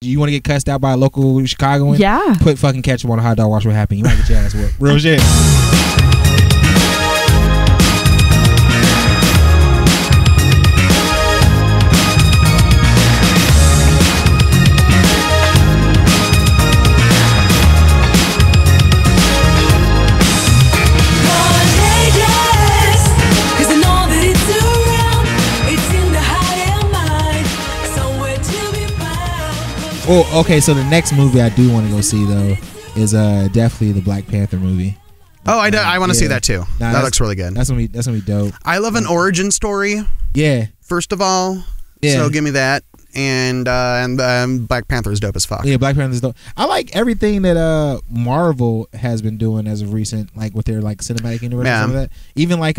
you want to get cussed out by a local Chicagoan? Yeah. Put fucking ketchup on a hot dog, watch what happens. You might get your ass whooped. Real shit. Oh, okay. So the next movie I do want to go see though is definitely the Black Panther movie. Oh, I want to see that too. That looks really good. That's gonna be dope. I love an origin story. Yeah. First of all, so give me that. And Black Panther is dope as fuck. Yeah, Black Panther is dope. I like everything that Marvel has been doing as of recent, like with their like cinematic universe and some of that. Even like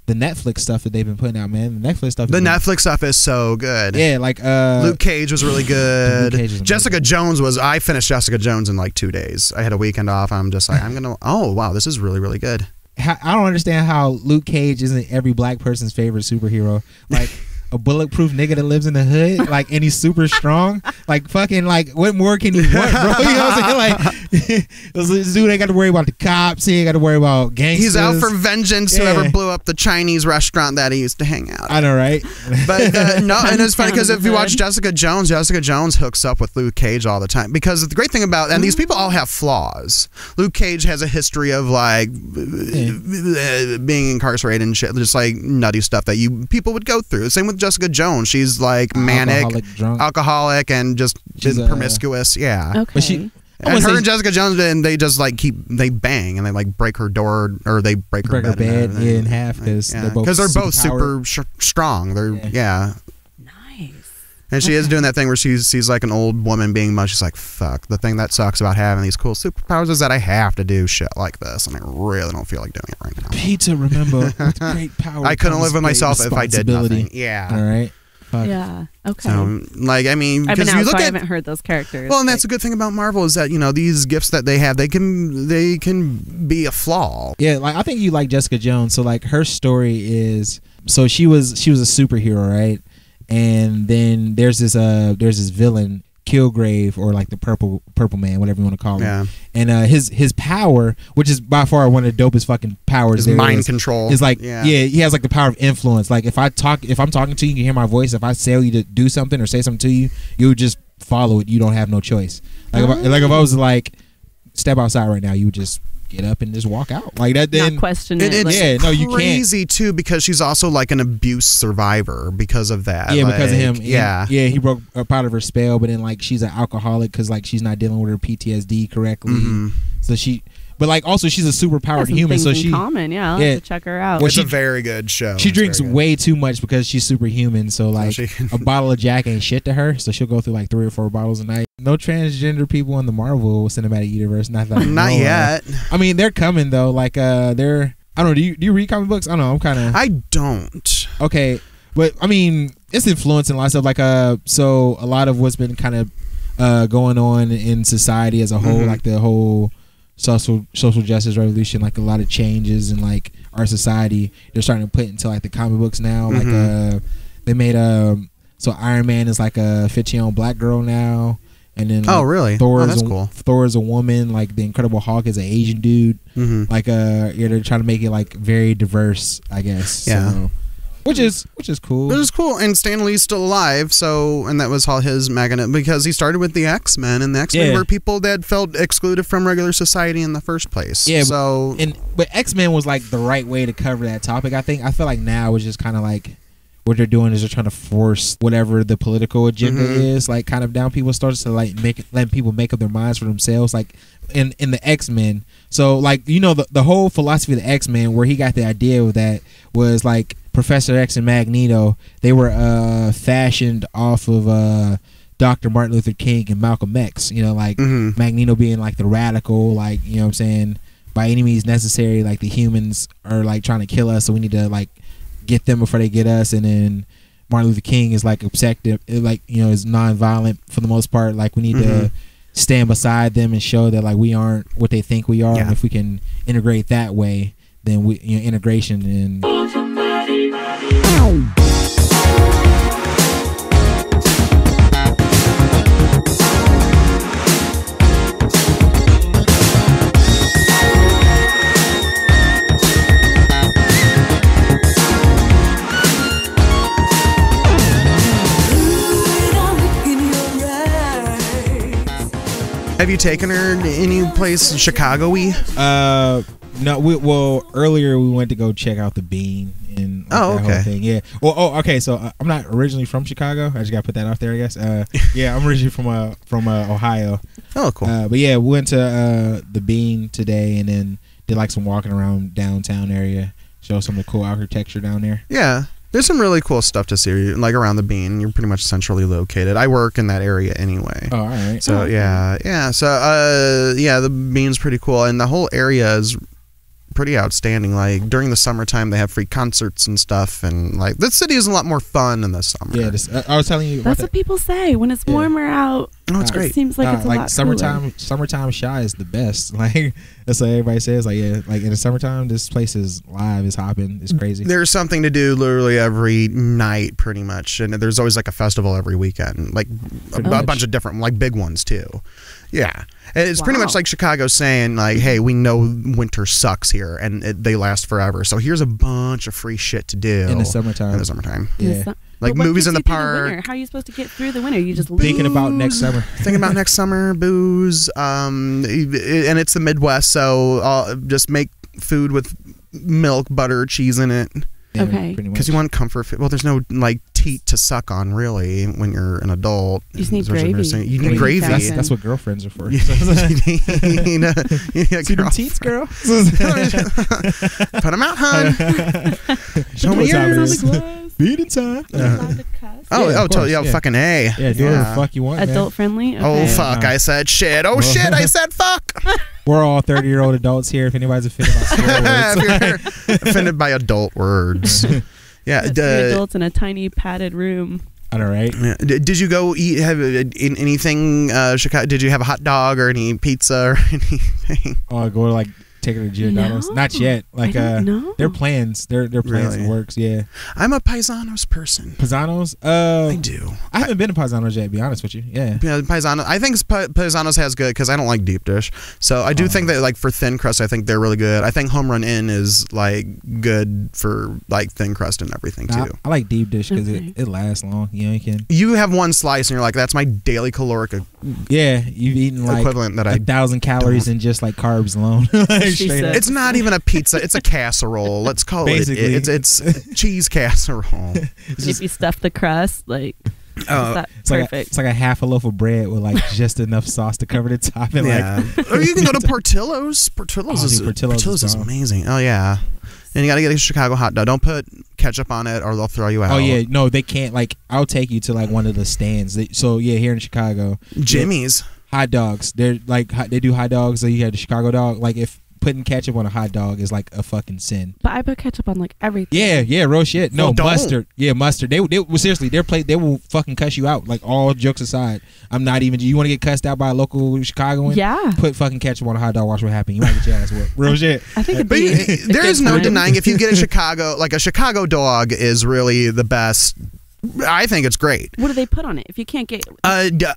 the Netflix stuff that they've been putting out, man. The Netflix stuff is so good. Yeah, like Luke Cage was really good. Was Jessica Jones I finished Jessica Jones in like 2 days. I had a weekend off. I'm just like, oh wow, this is really, really good. I don't understand how Luke Cage isn't every black person's favorite superhero. Like a bulletproof nigga that lives in the hood, like, and he's super strong. Like, fucking, like, what more can you want, bro? You know what I'm saying? Like, this dude ain't got to worry about the cops. He ain't got to worry about gangsters. He's out for vengeance. Yeah. Whoever blew up the Chinese restaurant that he used to hang out at. I know, right? But no, and it's funny because if you watch Jessica Jones hooks up with Luke Cage all the time. Because the great thing about, and these people all have flaws. Luke Cage has a history of like being incarcerated and shit, just like nutty stuff that people would go through. Same with Jessica Jones. She's like manic, alcoholic, and just promiscuous. Yeah. Okay. But she, and her and Jessica Jones, and they just like they bang and they like break her door or they break her bed in half because they're both super strong. They're nice. And she is doing that thing where she's like an old woman being much. She's like, fuck. The thing that sucks about having these cool superpowers is that I have to do shit like this, and I really don't feel like doing it right now. Peter, remember, with great power. I couldn't live with myself if I did nothing. Yeah. All right. Fuck. Yeah. Okay. So, like, I mean, I've been out, you look so I at, haven't heard those characters. Well, and that's a good thing about Marvel is that, you know, these gifts that they have, they can be a flaw. Yeah, like I think you like Jessica Jones. So like her story is, so she was a superhero, right? And then there's this villain, Killgrave, or like the purple man, whatever you want to call him. Yeah. And his power, which is by far one of the dopest fucking powers, is mind control. Is like he has like the power of influence. Like if I'm talking to you, you can hear my voice. If I tell you to do something or say something to you, you would just follow it. You don't have no choice. Like if I was like step outside right now, you would just get up and just walk out like that. Then not question it. You can't. Crazy too, because she's also like an abuse survivor because of that. Yeah, like, because of him. Yeah, he broke a part of her spell, but then like she's an alcoholic because like she's not dealing with her PTSD correctly. Mm-hmm. So but like also she's a super powered human. So she common. I'll have to check her out. Well, it's a very good show. She drinks way too much because she's superhuman. So like a bottle of Jack ain't shit to her. So she'll go through like 3 or 4 bottles a night. No transgender people in the Marvel Cinematic Universe. Not yet. I mean, they're coming though. Like they're. I don't know. Do you read comic books? I don't know. I'm kind of. I don't. Okay, but I mean, it's influencing a lot of stuff. Like so a lot of what's been kind of going on in society as a whole, like the whole social justice revolution, like a lot of changes in like our society, they're starting to put into like the comic books now. Like they made so Iron Man is like a 15-year-old black girl now. And then like, really? That's cool. Thor is a woman. Like the Incredible Hulk is an Asian dude. Like they're trying to make it like very diverse, I guess. Yeah. So, which is cool. Which is cool. And Stan Lee's still alive, so, and that was all his magnet, because he started with the X-Men, and the X-Men were people that felt excluded from regular society in the first place. Yeah. So but X-Men was like the right way to cover that topic. I feel like now it's just kind of like what they're doing is they're trying to force whatever the political agenda is, like kind of down people's throats to like let people make up their minds for themselves, like in the X-Men. So like, you know, the whole philosophy of the X-Men, where he got the idea of that was like Professor X and Magneto, they were fashioned off of Dr. Martin Luther King and Malcolm X, you know, like Magneto being like the radical, like, you know what I'm saying, by any means necessary, like the humans are like trying to kill us, so we need to like get them before they get us. And then Martin Luther King is like objective, like, you know, is non-violent for the most part. Like we need to stand beside them and show that like we aren't what they think we are. And if we can integrate that way, then we, you know, integration and Have you taken her any place Chicago-y? No. Well, earlier we went to go check out the Bean and that whole thing. Yeah. Well, okay. So I'm not originally from Chicago. I just got to put that out there, I guess. Yeah, I'm originally from Ohio. Oh, cool. But yeah, we went to the Bean today and then did like some walking around downtown area. Show some of the cool architecture down there. Yeah. There's some really cool stuff to see, like around the Bean. You're pretty much centrally located. I work in that area anyway. Oh, all right. So yeah. So the Bean's pretty cool, and the whole area is pretty outstanding. Like during the summertime, they have free concerts and stuff, and like the city is a lot more fun in the summer. Yeah, I was telling you. That's what people say when it's warmer out. Oh, it's great. It seems like it's a lot summertime. cooler. Summertime Shy is the best. Like that's what everybody says. Like like in the summertime, this place is live. It's hopping. It's crazy. There's something to do literally every night, pretty much, and there's always like a festival every weekend, like a bunch of different, like big ones too. Yeah, it's pretty much like Chicago saying like, hey, we know winter sucks here, and they last forever. So here's a bunch of free shit to do in the summertime. Yeah. Like movies in the park. How are you supposed to get through the winter? You just thinking about next summer. Thinking about next summer, booze, and it's the Midwest, so just make food with milk, butter, cheese in it. Yeah, okay. Because you want comfort food. Well, there's no like teat to suck on really when you're an adult. You just need gravy. You need gravy. That's what girlfriends are for. You need see them teats, girl. Put them out, hon. Show me yours. Beating time. Fucking A. Yeah, do whatever the fuck you want. Adult friendly. Okay. Oh fuck! I said shit. Oh shit! I said fuck. We're all 30-year-old adults here. If anybody's offended by swear words, if you're offended by adult words, yeah. Adults in a tiny padded room. I know, right? Yeah. Did you go eat? Have anything? Chicago? Did you have a hot dog or any pizza or anything? Oh, go to like. Take her to Giordano's? No, Not yet. Like their plans Really? works. Yeah. I'm a Paisanos person. Paisanos? I do. I haven't been to Paisanos yet. To be honest with you. Yeah. Yeah, Paisanos. I think Paisanos has good because I don't like deep dish. So I do think that like for thin crust, I think they're really good. I think Home Run Inn is like good for like thin crust and everything too. I like deep dish because it lasts long. You know, you can. You have one slice and you're like, that's my daily caloric. Yeah, you've eaten like equivalent that 1,000 calories in just like carbs alone. It's not even a pizza. It's a casserole. Let's call Basically. it's cheese casserole. If you stuff the crust, like it's perfect. It's like a half a loaf of bread with like just enough sauce to cover the top. And or you can go to Portillo's. Portillo's is amazing. Oh yeah. And you gotta get a Chicago hot dog. Don't put ketchup on it, or they'll throw you out. Oh yeah, no, they can't. Like, I'll take you to like one of the stands. So yeah, here in Chicago, Jimmy's hot dogs. They're like they do hot dogs. So you have the Chicago dog. Like if putting ketchup on a hot dog is like a fucking sin. But I put ketchup on like everything. Yeah, real shit. No, mustard. Yeah, mustard. They well, seriously, they will fucking cuss you out. Like, all jokes aside, I'm not even. You want to get cussed out by a local Chicagoan? Yeah. Put fucking ketchup on a hot dog. Watch what happens. You might get your ass whipped. Real shit. I think there is no denying if you get a Chicago, like a Chicago dog is really the best. I think it's great. What do they put on it? If you can't get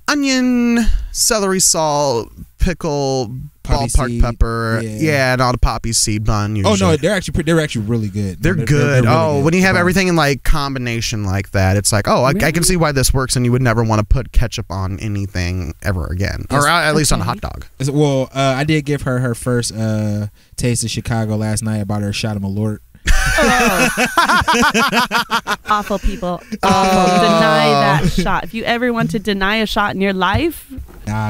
onion, celery salt, pickle, ballpark pepper, and all the poppy seed bun. Usually. Oh no, they're actually really good. They're good. They're really good. When you have everything in like combination like that, it's like, I can see why this works, and you would never want to put ketchup on anything ever again, or at least on a hot dog. Well, I did give her first taste of Chicago last night. I bought her a shot of Malort. Awful people. Awful. Deny that shot. If you ever want to deny a shot in your life,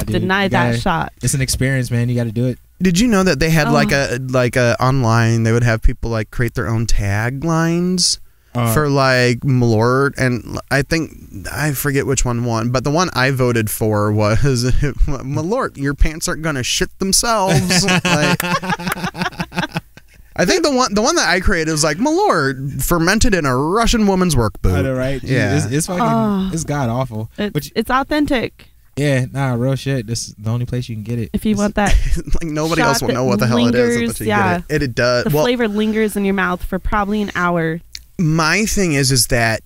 deny that shot. It's an experience, man. You got to do it. Did you know that they had like a online? They would have people like create their own taglines for like Malort, and I forget which one won, but the one I voted for was Malort. Your pants aren't gonna shit themselves. I think the one that I created was like Malort fermented in a Russian woman's work boot. I know, right? Yeah, it's fucking it's god awful. It's authentic. Yeah, real shit. This is the only place you can get it. If you want that, like nobody else will know what the hell it is. It does. The flavor lingers in your mouth for probably an hour. My thing is that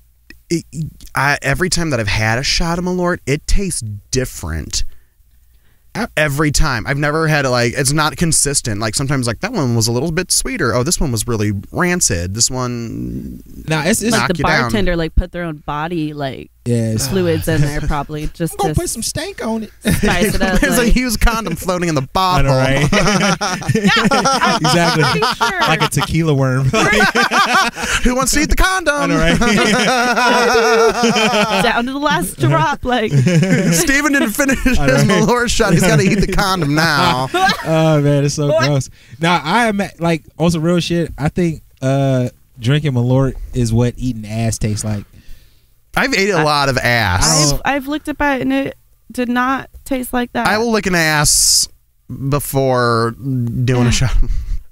every time that I've had a shot of Malort, it tastes different. Every time. I've never had it's not consistent. Like sometimes like that one was a little bit sweeter. Oh, this one was really rancid. This one it's like the bartender like put their own body like fluids in there probably just I'm gonna to put some stank on it. spice it up. There's a used condom floating in the bottle. I know, right? Exactly. Sure. Like a tequila worm. Who wants to eat the condom? I know, right? Down to the last drop, like. Steven didn't finish his Malort shot. He's got to eat the condom now. Oh man, it's so gross. Now I am like on some real shit. I think drinking Malort is what eating ass tastes like. I've ate a lot of ass. I've looked at it and it did not taste like that. I will lick an ass before doing a shot.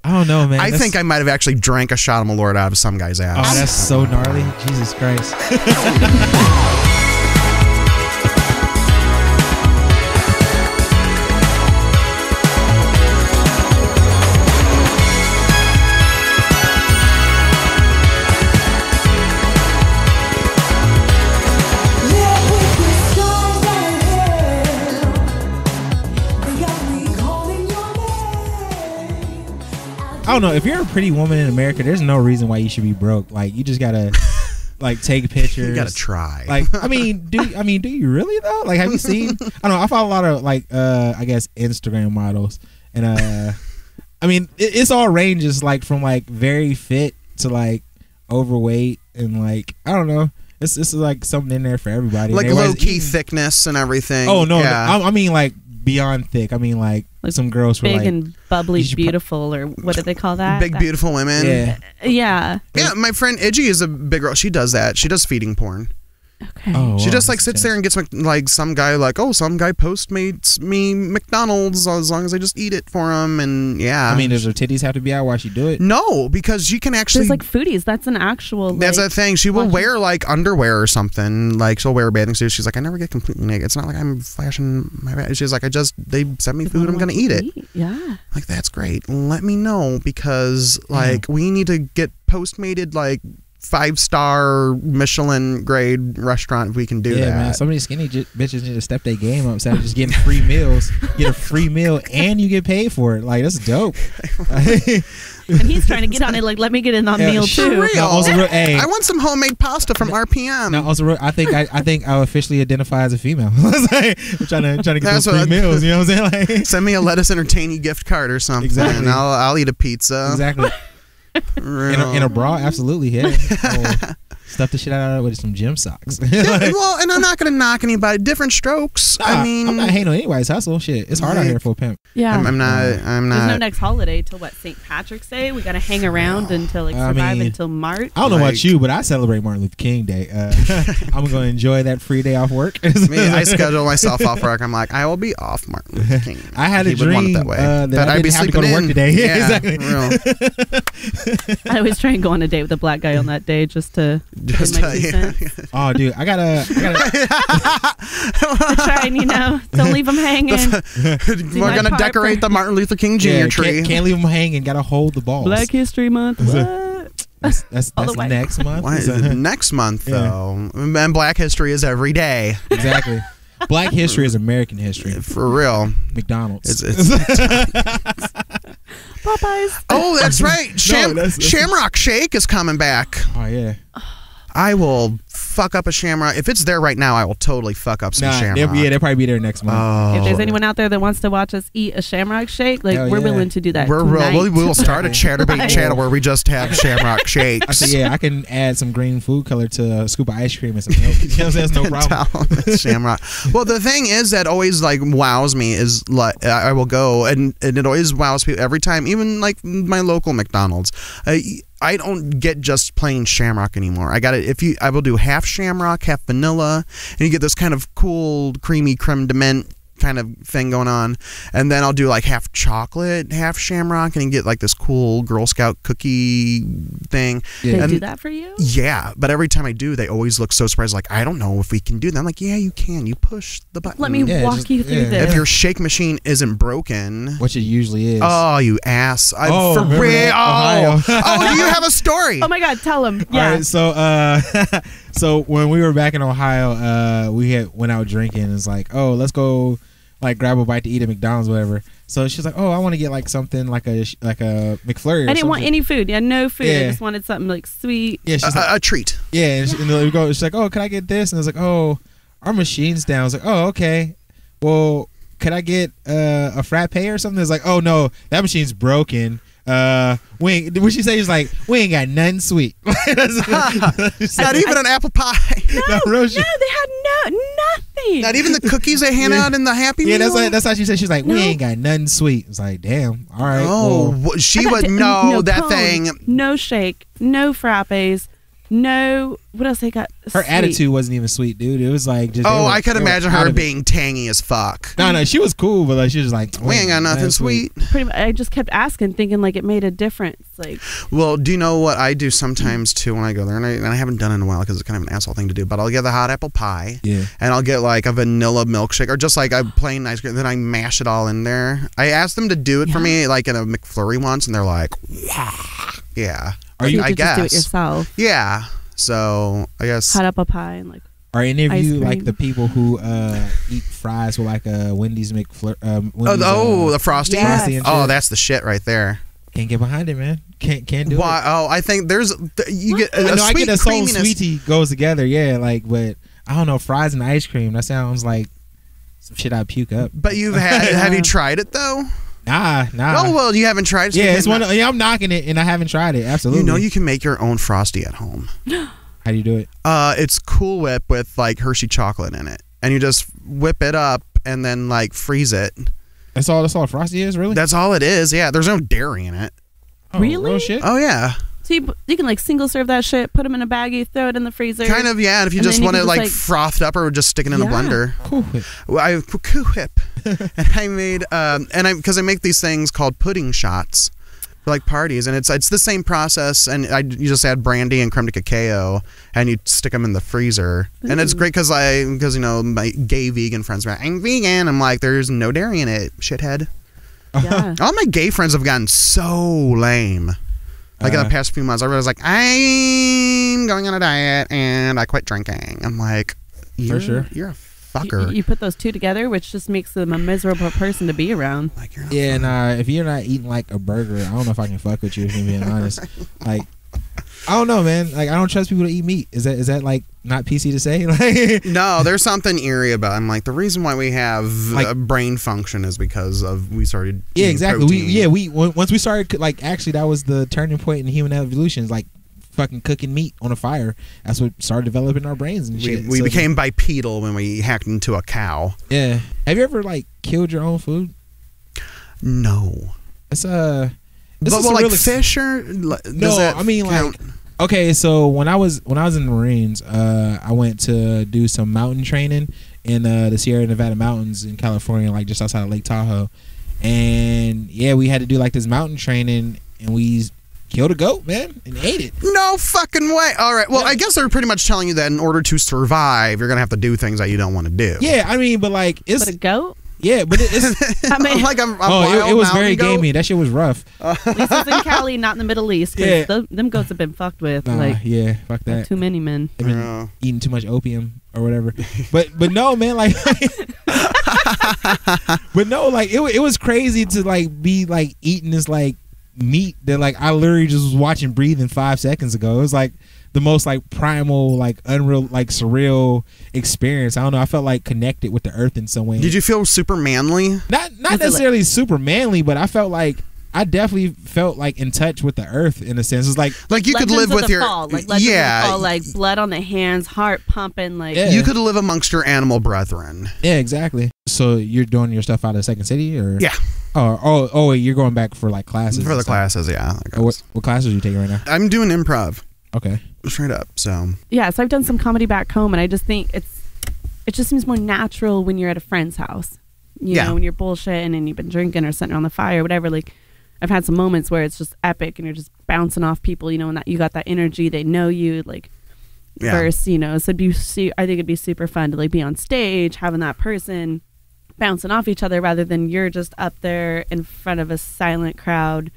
I don't know, man. I think I might have actually drank a shot of Malort out of some guy's ass. Oh, that's so gnarly. Jesus Christ. I don't know. If you're a pretty woman in America, there's no reason why you should be broke. Like, you just gotta like take pictures. You gotta try. Like, do you really though? Like, have you seen? I don't know. I follow a lot of like I guess Instagram models, and I mean it's all ranges like from like very fit to like overweight, and like I don't know. It's like something in there for everybody. Like low key thickness and everything. Oh no, yeah. I mean like beyond thick. I mean like some girls were big like and bubbly, beautiful, or what do they call that? Big beautiful women. Yeah. Yeah, my friend Iggy is a big girl. She does that. She does feeding porn. Okay. Oh, she just like sits there and gets like some guy postmates me McDonald's as long as I just eat it for him, and yeah. I mean, does her titties have to be out while she do it? No, because you can actually. There's like foodies. That's an actual. That's a thing. She will wear like underwear or something. Like she'll wear a bathing suit. She's like, I never get completely naked. It's not like I'm flashing my back. She's like, they send me food. I'm gonna eat it. Yeah. Like that's great. Let me know because like we need to get postmated like 5-star Michelin grade restaurant if we can do that. Man, some of these skinny bitches need to step their game up instead of just getting free meals. Get a free meal and you get paid for it. Like, that's dope. And he's trying to get on it. Like, let me get in on meal too. I want some homemade pasta from RPM. No, also, I think I'll officially identify as a female. I'm trying to get those free meals. You know what I'm saying? Like, send me a Lettuce Entertaining gift card or something. Exactly. And I'll eat a pizza. Exactly. In a bra, absolutely, yeah. Stuff the shit out of it with some gym socks. Yeah, well, and I'm not gonna knock anybody. Different strokes. I mean, I'm not hating on anybody's hustle. Shit, it's hard out here for a pimp. Yeah, I'm not. There's no next holiday till what, St. Patrick's Day. We gotta hang around until like survive until March. I don't know about you, but I celebrate Martin Luther King Day. I'm gonna enjoy that free day off work. Me, I schedule myself off work. I'm like, I will be off Martin Luther King. I had a dream that way. that I didn't have to go to work today. Yeah, exactly. I always try and go on a date with a black guy on that day just to Oh, dude, I gotta trying, don't leave them hanging. We're gonna decorate the Martin Luther King Jr. tree. Can't leave them hanging. Gotta hold the balls. Black History Month. What? That's next month. Why is it next month though? And Black History is every day. Exactly. Black history is American history. For real. McDonald's. Popeyes. Oh, that's right. Shamrock Shake is coming back. Oh, yeah. I will fuck up a Shamrock. If it's there right now, I will totally fuck up some Shamrock. They'll probably be there next month. Oh. If there's anyone out there that wants to watch us eat a Shamrock Shake, we're willing to do that. We'll start a Chatterbait channel where we just have Shamrock Shakes. I can add some green food color to a scoop of ice cream and some milk. You know what I'm saying? That's no problem. Shamrock. Well, the thing is that always like wows me is like I will go and it always wows people every time. Even like my local McDonald's. I don't get just plain Shamrock anymore. I will do half Shamrock, half vanilla, and you get this kind of cool, creamy creme de menthe kind of thing going on. And then I'll do like half chocolate, half Shamrock, and you get like this cool Girl Scout cookie thing. Yeah. They do that for you? Yeah, but every time I do, they always look so surprised. Like, I don't know if we can do that. I'm like, yeah, you can. You push the button. Let me walk you through this. If your shake machine isn't broken, which it usually is. Oh, you ass! For real? Oh, do you have a story? Oh my God, tell him. Yeah. All right, so when we were back in Ohio, we went out drinking. It's like, oh, let's go like grab a bite to eat at McDonald's, or whatever. So she's like, "Oh, I want to get like something like a McFlurry." I didn't want any food. Yeah, no food. Yeah. I just wanted something like sweet. Yeah, she's a treat. Yeah, and she's like, "Oh, can I get this?" And I was like, "Oh, our machine's down." I was like, "Oh, okay. Well, could I get a frappe or something?" It's like, "Oh no, that machine's broken. We ain't," what she say is like, "We ain't got nothing sweet." Not even an apple pie. No, they had nothing. Not even the cookies they hand out in the Happy Meal. Yeah, that's how she said. She's like, "We ain't got nothing sweet." It's like, damn. All right. Oh, well. she would no that cone, thing. No shake, no frappes, no. What else they got? Her sweet. attitude wasn't even sweet, dude. It was like just. Oh, I could imagine her being tangy as fuck. No, she was cool, but like she was like, "We ain't got nothing sweet." Pretty much, I just kept asking, thinking like it made a difference. Like, well, do you know what I do sometimes too when I go there, and I haven't done it in a while because it's kind of an asshole thing to do. But I'll get the hot apple pie, and I'll get like a vanilla milkshake or just like a plain ice cream. Then I mash it all in there. I asked them to do it for me, like in a McFlurry once, and they're like, "Yeah." Are you? I guess. Just do it yourself. Yeah. So I guess hot apple pie and like. Are any of you like the people who eat fries with like a Wendy's McFlurry? The Frosty. Yes. Frosty Oh, that's the shit right there. Can't get behind it, man. Can't do it. Oh, I think there's get I get a soul sweetie goes together, yeah. Like, but I don't know, fries and ice cream. That sounds like some shit I'd puke up. But have you tried it though? Nah. Oh well, you haven't tried it. So yeah, I'm knocking it, and I haven't tried it. Absolutely. You know, you can make your own Frosty at home. How do you do it? It's Cool Whip with like Hershey chocolate in it, and you just whip it up and then like freeze it. That's all Frosty is, really? That's all it is. Yeah, there's no dairy in it. Oh, really? Real shit? Oh yeah. So you can like single serve that shit, put them in a baggie, throw it in the freezer. Kind of, yeah. And if you just want it like frothed up, or just stick it in a blender. Cool Whip. Well, Cool Whip. And I made because I make these things called pudding shots for like parties, and it's the same process, and you just add brandy and creme de cacao, and you stick them in the freezer. Ooh. And it's great because you know my gay vegan friends are like, "I'm vegan." I'm like, "There's no dairy in it, shithead." Yeah. All my gay friends have gotten so lame. Like in the past few months, I was like, "I'm going on a diet and I quit drinking." I'm like, for sure, you're a fucker. You put those two together, which just makes them a miserable person to be around. Like, yeah, and if you're not eating like a burger, I don't know if I can fuck with you, if I'm being honest. Like, I don't know, man. Like, I don't trust people to eat meat. Is that like not PC to say? Like, no, there's something eerie about it. I'm like, the reason why we have brain function is because we started. Yeah, exactly. Protein. Once we started, like, actually that was the turning point in human evolution. Is like fucking cooking meat on a fire. That's what started developing our brains and shit. We became bipedal when we hacked into a cow. Yeah. Have you ever like killed your own food? No. It's like fish or no? I mean count? Like. Okay, so when I was in the Marines, I went to do some mountain training in the Sierra Nevada mountains in California, like just outside of Lake Tahoe. And yeah, we had to do like this mountain training, and we killed a goat, man, and ate it. No fucking way. All right. Well, yeah. I guess they're pretty much telling you that in order to survive, you're gonna have to do things that you don't want to do. Yeah, I mean, but like it's a goat. Yeah, but it's. I mean, like it was very gamey. That shit was rough. This is in Cali, not in the Middle East. Yeah, them goats have been fucked with. Yeah, fuck that. Too many men. They've been eating too much opium or whatever. But no, man, like. But no, like it was crazy to like be like eating this like meat that like I literally just was watching breathing 5 seconds ago. It was like the most like primal, like unreal, like surreal experience. I don't know. I felt like connected with the earth in some way. Did you feel super manly? Not necessarily super manly, but I felt like I definitely felt like in touch with the earth in a sense. It's like you could live with your fall, like Legends of the Fall, like blood on the hands, heart pumping, like you could live amongst your animal brethren. Yeah, exactly. So you're doing your stuff out of Second City, or yeah. Oh, you're going back for like classes. For the classes, yeah. What classes are you taking right now? I'm doing improv. Okay. Straight up. So I've done some comedy back home, and I just think it just seems more natural when you're at a friend's house. You know, when you're bullshitting and you've been drinking or sitting around the fire or whatever. Like, I've had some moments where it's just epic and you're just bouncing off people, you know, and that you got that energy, they know you, like, versus, you know, so I think it'd be super fun to like be on stage, having that person bouncing off each other rather than you're just up there in front of a silent crowd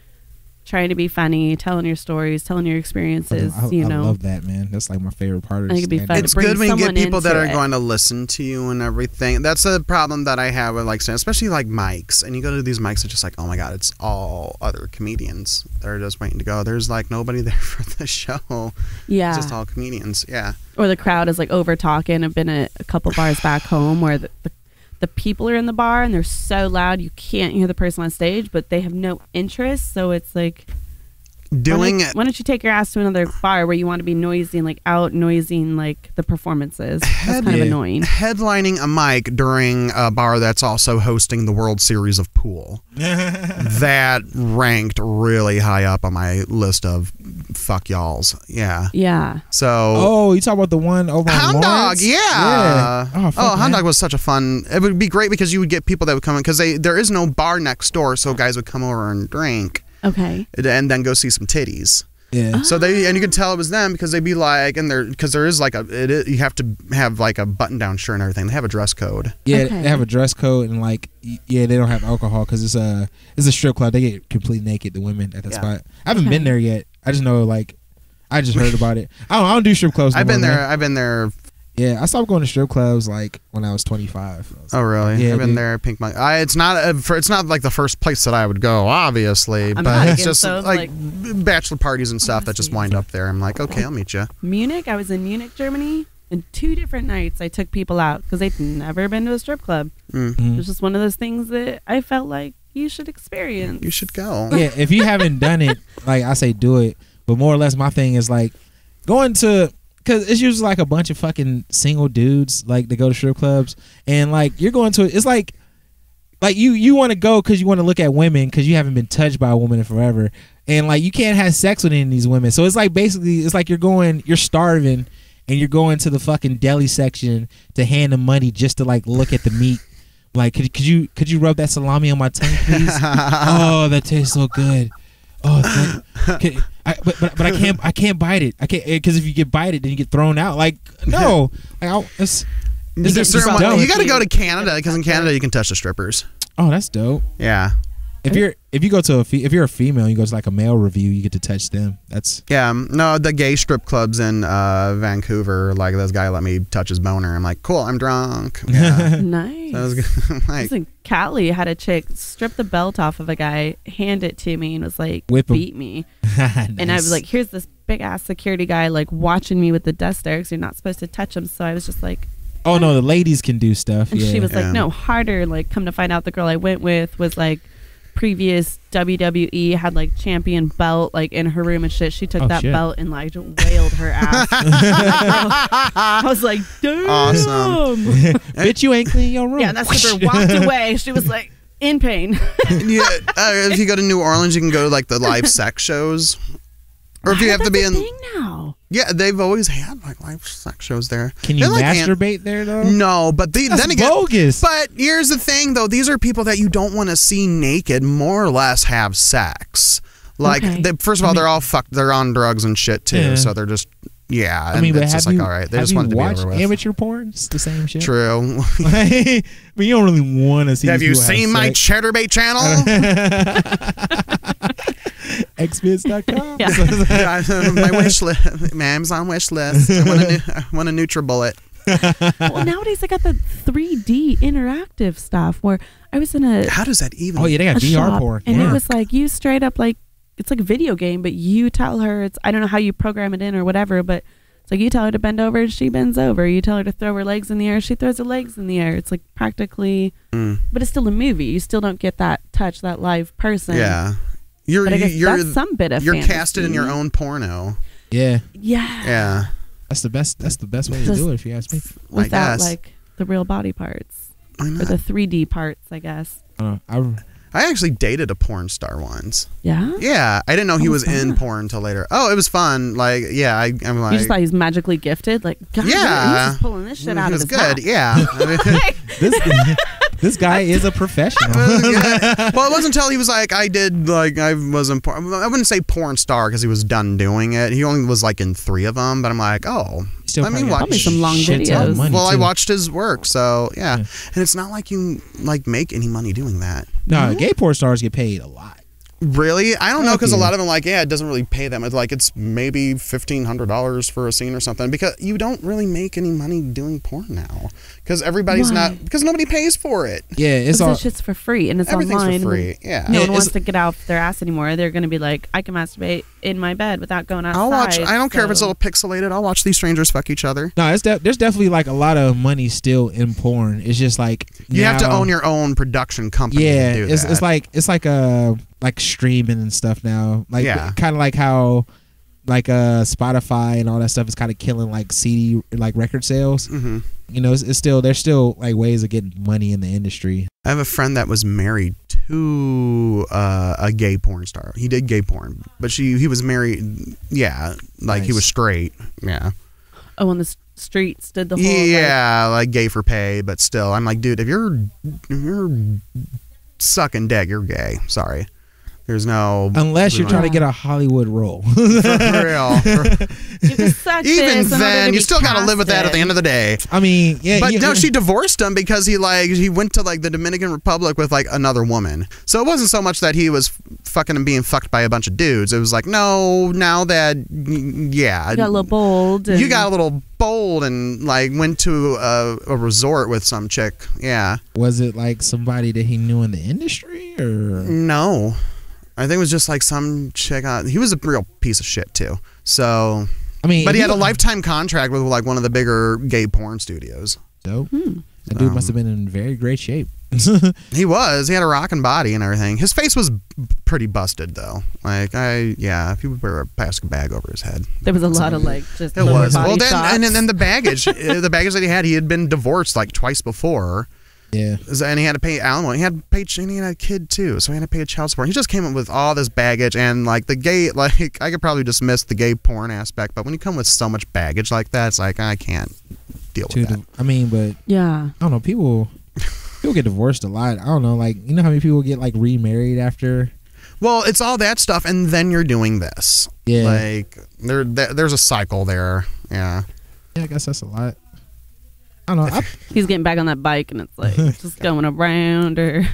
trying to be funny, telling your stories, telling your experiences. I you know, love that, man. That's like my favorite part of I think it'd be fun. It's good when you get people that are going to listen to you and everything. That's a problem that I have with like, especially like mics. And you go to these mics, it's just like, oh my god, it's all other comedians. They're just waiting to go. There's like nobody there for the show. Yeah, it's just all comedians. Yeah. Or the crowd is like over talking. I've been at a couple bars back home where the people are in the bar and they're so loud you can't hear the person on stage, but they have no interest. So it's like, why don't you take your ass to another bar where you want to be noisy and like out noising like the performances? That's kind of annoying. Headlining a mic during a bar that's also hosting the World Series of Pool. That ranked really high up on my list of fuck y'alls. Yeah. Yeah. So. You talk about the one over on Hound Dog. Lawrence? Yeah. Oh, Hound Dog was such a fun. It would be great because you would get people that would come in because there is no bar next door, so guys would come over and drink. Okay. And then go see some titties. Yeah. So and you could tell it was them because they'd be like, because there is like you have to have like a button down shirt and everything. They have a dress code. Yeah, okay. They have a dress code and like, they don't have alcohol because it's a strip club. They get completely naked, the women at that spot. I haven't been there yet. I just know like, I just heard about it. I don't do strip clubs. I've been there. Yeah, I stopped going to strip clubs like when I was 25. Oh really? Yeah, I've been there. Pink Monkey. It's not like the first place that I would go, obviously, but it's just like bachelor parties and stuff that just wind up there. I'm like, okay, I'll meet you. Munich. I was in Munich, Germany, and 2 different nights I took people out because they'd never been to a strip club. Mm-hmm. It was just one of those things that I felt like you should experience. You should go. Yeah, if you haven't done it, like I say, do it. But more or less, my thing is like going to. Because it's usually like a bunch of fucking single dudes like to go to strip clubs, and like you're going to it's like you want to go because you want to look at women because you haven't been touched by a woman in forever, and like you can't have sex with any of these women. So it's like basically it's like you're starving and you're going to the fucking deli section to hand them money just to like look at the meat. Like could you rub that salami on my tongue, please? Oh, that tastes so good. Oh, but I can't bite it. I can't because if you get bite it, then you get thrown out. Like no, like you got to go to Canada because in Canada you can touch the strippers. Oh, that's dope. Yeah. If you're a female, you go to like a male review, you get to touch them. That's no, the gay strip clubs in Vancouver. Like this guy let me touch his boner. I'm like, cool, I'm drunk. Yeah. Nice. That was good. Like, in Cali, had a chick strip the belt off of a guy, hand it to me, and was like, beat me. Nice. And I was like, here's this big ass security guy like watching me with the dust there because you're not supposed to touch him. So I was just like, oh no, the ladies can do stuff. And she was like, no, harder. Like, come to find out, the girl I went with was like previous WWE, had like champion belt like in her room and shit. She took that belt and like wailed her ass. I was like, damn. Awesome. Bitch, you ain't clean your room. Yeah, that stripper walked away. She was like in pain. Yeah, if you go to New Orleans, you can go to like the live sex shows. Or if you have to be in thing now. Yeah, they've always had like live sex shows there. Can you masturbate there though? No, but then again, bogus. But here's the thing though: these are people that you don't want to see naked, more or less have sex. Like, first of all, they're all fucked. They're on drugs and shit too, so they're just I mean, but it's just like, all right, they just wanted to be over with. Amateur porn? It's the same shit. True. But you don't really want to see. Have you seen my Chatterbait channel? Xvids.com. Yeah. My wish list, ma'am's on wish list. I want a NutriBullet. Well, nowadays they got the 3D interactive stuff where I was in a. How does that even? Oh yeah, they got VR porn, and it was like you straight up like it's like a video game, but you tell her it's. I don't know how you program it in or whatever, but it's like you tell her to bend over, she bends over. You tell her to throw her legs in the air, she throws her legs in the air. It's like practically, but it's still a movie. You still don't get that touch, that live person. Yeah. But I guess that's some bit of fantasy. Casted in your own porno. Yeah. Yeah. That's the best way to do it, if you ask me. Without like the real body parts. Or the 3D parts, I guess. I actually dated a porn star once. Yeah? Yeah. I didn't know he was in porn until later. Oh, it was fun. Like, yeah, I'm like. You just thought he was magically gifted? Like, God, he's just pulling this shit out of his good. hat. Yeah. I mean, this guy is a professional. Well, it wasn't until he was like, I was in porn. I wouldn't say porn star because he was done doing it. He only was like in 3 of them, but I'm like, oh. Let me watch some long videos. Well, I watched his work, so yeah. And it's not like you like make any money doing that. No, gay porn stars get paid a lot. Really? I don't know, because a Yeah. lot of them like, yeah, it doesn't really pay them. It's like it's maybe $1,500 for a scene or something, because you don't really make any money doing porn now, because everybody's Why? because nobody pays for it. Yeah, it's Because all. this shit's for free and it's Everything's online. for free. Yeah. No Yeah, one wants it's- to get off their ass anymore. They're going to be like, I can masturbate in my bed without going outside. I don't care if it's a so- little pixelated. I'll watch these strangers fuck each other. No, there's definitely like a lot of money still in porn. It's just like You have to now- own your own production company. Yeah, to do it's that. it's like streaming and stuff now. Like Yeah. kind of like how like Spotify and all that stuff is kind of killing like CD like record sales. Mhm. You know, it's still there's still like ways of getting money in the industry. I have a friend that was married to a gay porn star. He did gay porn, but he was married. Yeah, like he Nice. was straight. Yeah, Oh, on the streets did the whole. yeah, like gay for pay, but still, I'm like, dude, if you're sucking dick, you're gay. Sorry, there's no Unless you're trying to Yeah. get a Hollywood role. for real. You just suck Even this in order then, to you be still got to live with that at the end of the day. I mean, yeah, But you- no, she divorced him because he went to like the Dominican Republic with like another woman. So it wasn't so much that he was fucking and being fucked by a bunch of dudes. It was like, no, now that yeah, You got a little bold. you got a little bold and like went to a resort with some chick. Yeah, was it like somebody that he knew in the industry or? no, I think it was just like some chick. He was a real piece of shit too. So, I mean, but he if had a lifetime contract with like one of the bigger gay porn studios. Dope. That dude must have been in very great shape. He had a rocking body and everything. His face was pretty busted though. Like people wear a plastic bag over his head. There was a lot of like just. It was. body Well, then shots. and then the baggage, the baggage that he had been divorced like twice before, Yeah. and he had to pay alimony. He had a kid too, so he had to pay child support. He just came up with all this baggage and like the gay, like I could probably dismiss the gay porn aspect, but when you come with so much baggage like that, it's like I can't deal with that. I mean, but Yeah. I don't know. People get divorced a lot. I don't know. Like, you know how many people get like remarried after? Well, it's all that stuff, and then you're doing this. Yeah. Like there's a cycle there. Yeah. Yeah, I guess that's a lot. I don't know. He's getting back on that bike and it's like just going around or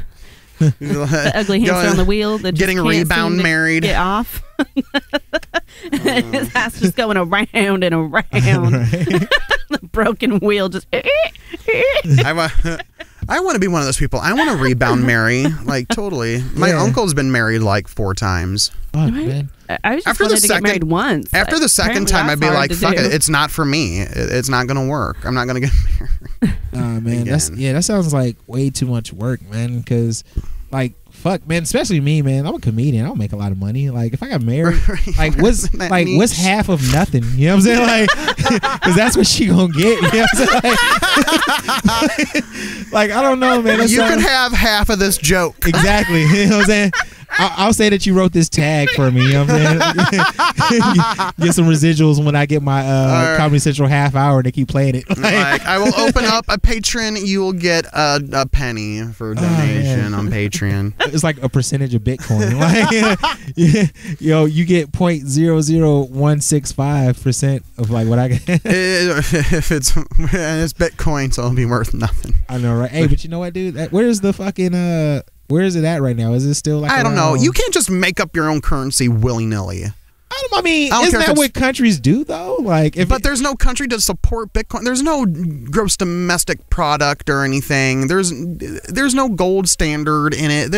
the ugly hamster on the wheel that just Getting can't rebound seem to married. get off. His ass just going around and around. The broken wheel just. I want to be one of those people. I want to rebound marry, like totally. My Yeah. uncle's been married like 4 times. Fuck, man. I was just After the wanted to get married second- once. After the second Apparently time, that's I'd be hard like, to "Fuck do. it, it's not for me. It's not gonna work. I'm not gonna get married." Man, that sounds like way too much work, man. Because, like, fuck, man. Especially me, man. I'm a comedian. I don't make a lot of mony. Like, if I got married, like, what's That what's niche. half of nothing? You know what I'm saying? Like, because that's what she gonna get. You know what I'm saying? Like, I don't know, man. That You can sounds- have half of this joke. Exactly. You know what I'm saying? I'll say that you wrote this tag for me. You know what I'm saying? Get some residuals when I get my Comedy Central half hour. They keep playing it. Like, I will open up a Patreon. You will get a penny for donation on Patreon. It's like a percentage of Bitcoin. Like, you get 0.000165% of like what I get. If it's Bitcoin, so it'll be worth nothing. I know, right? Hey, but you know what, dude? Where's the fucking where is it at right now? Is it still like I don't know. around- You can't just make up your own currency willy nilly. I mean, I don't isn't care if that it's- what countries do though? Like, if But there's no country to support Bitcoin. There's no gross domestic product or anything. There's no gold standard in it.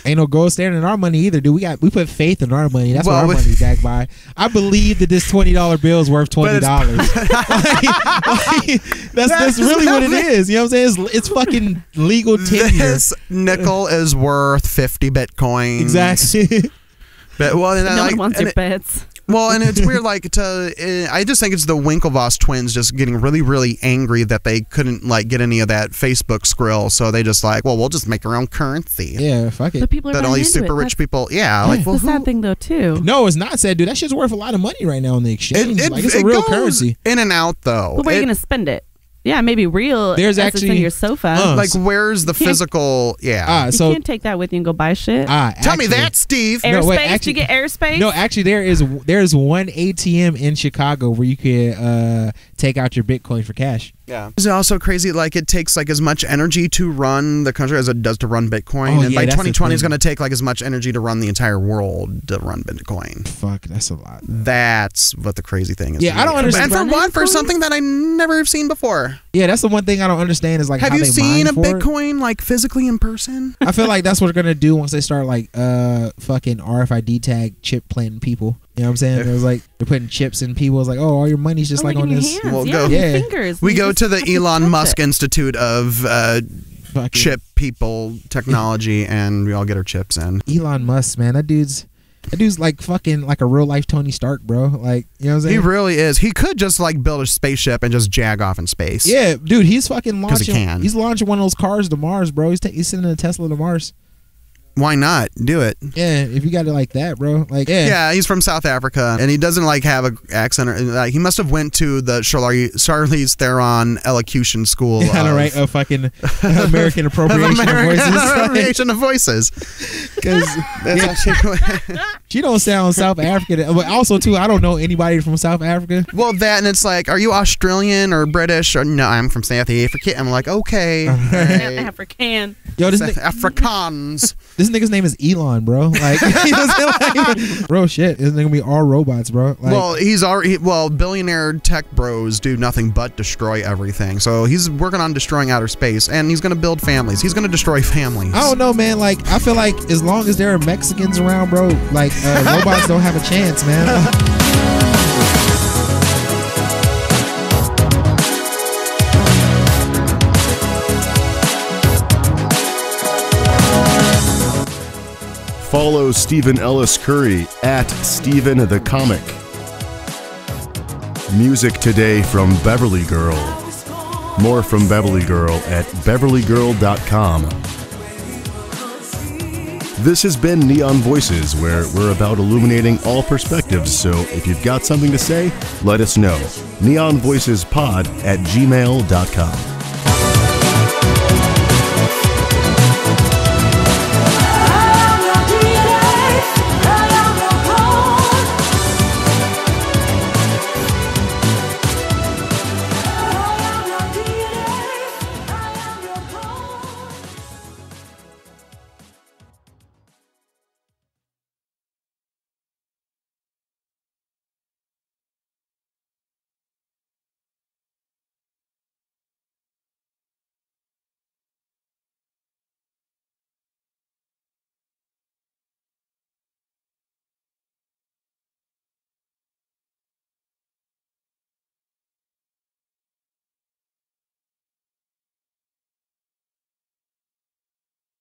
ain't no gold standard in our money either, dude. We put faith in our money. That's Well, what our money backed by. I believe that this $20 bill is worth $20. That's really what it is. You know what I'm saying? It's fucking legal tenure. This nickel is worth 50 Bitcoins. Exactly. But, well, and No like, one wants and your bets. Well, and it's weird, like, I just think it's the Winklevoss twins just getting really, really angry that they couldn't, like, get any of that Facebook skrill, so they just like, well, we'll just make our own currency. Yeah, fuck it. But people are That all buying these into super it. rich people, yeah. That's Like, well, the sad thing, though, too. No, it's not sad, dude. That shit's worth a lot of money right now on the exchange. it, Like, it's a real goes currency. in and out, though. But where are you going to spend it? Yeah, maybe real. There's as it's in actually- your sofa. like, where's the physical, yeah. you So can't take that with you and go buy shit. Tell me that, Steve. No, Airspace? wait, Do actually- you get airspace? No, actually, there's one ATM in Chicago where you can take out your Bitcoin for cash. Yeah. It's also crazy, like it takes like as much energy to run the country as it does to run Bitcoin. And by 2020 it's going to take like as much energy to run the entire world to run Bitcoin. Fuck, that's a lot. That's what the crazy thing is. Yeah, I don't understand. And for what? For something that I never have seen before. Yeah, that's the one thing I don't understand is like have how you they seen mine a for Bitcoin it? like physically in person? I feel like that's what they're gonna do once they start like fucking RFID tag chip planting people. You know what I'm saying? It was like they're putting chips in people. It's like, oh, all your money's just like on this. We'll go. Fingers. We go to the Elon Musk Institute of chip people technology, and we all get our chips in. Elon Musk, man, that dude's like fucking like a real life Tony Stark, bro. Like, you know what I'm saying? He really is. He could just like build a spaceship and just jag off in space. Yeah, dude, he's fucking launching. He can. He's launching one of those cars to Mars, bro. He's sending a Tesla to Mars. Why not? Do it. Yeah, if you got it like that, bro. Like, yeah, he's from South Africa, and he doesn't like have an accent. Like, he must have went to the Charlize Theron elocution school. Yeah, I know, right? Of fucking American appropriation of voices. Appropriation of voices. Because she don't sound South African. But also, too, I don't know anybody from South Africa. Well, that, and it's like, are you Australian or British? Or no, I'm from South Africa. I'm like, okay. Right. African. Yo, Afrikaans. This nigga's name is Elon, bro. Like, you know what I'm saying? Like, bro, shit. This nigga gonna be all robots, bro. Like, well, billionaire tech bros do nothing but destroy everything. So he's working on destroying outer space, and he's gonna build families. He's gonna destroy families. I don't know, man. Like, I feel like as long as there are Mexicans around, bro, like robots don't have a chance, man. Follow Stephen Ellis Curry at Stephen the Comic. Music today from Beverly Girl. More from Beverly Girl at beverlygirl.com. This has been Neon Voices, where we're about illuminating all perspectives, so if you've got something to say, let us know. neonvoicespod@gmail.com.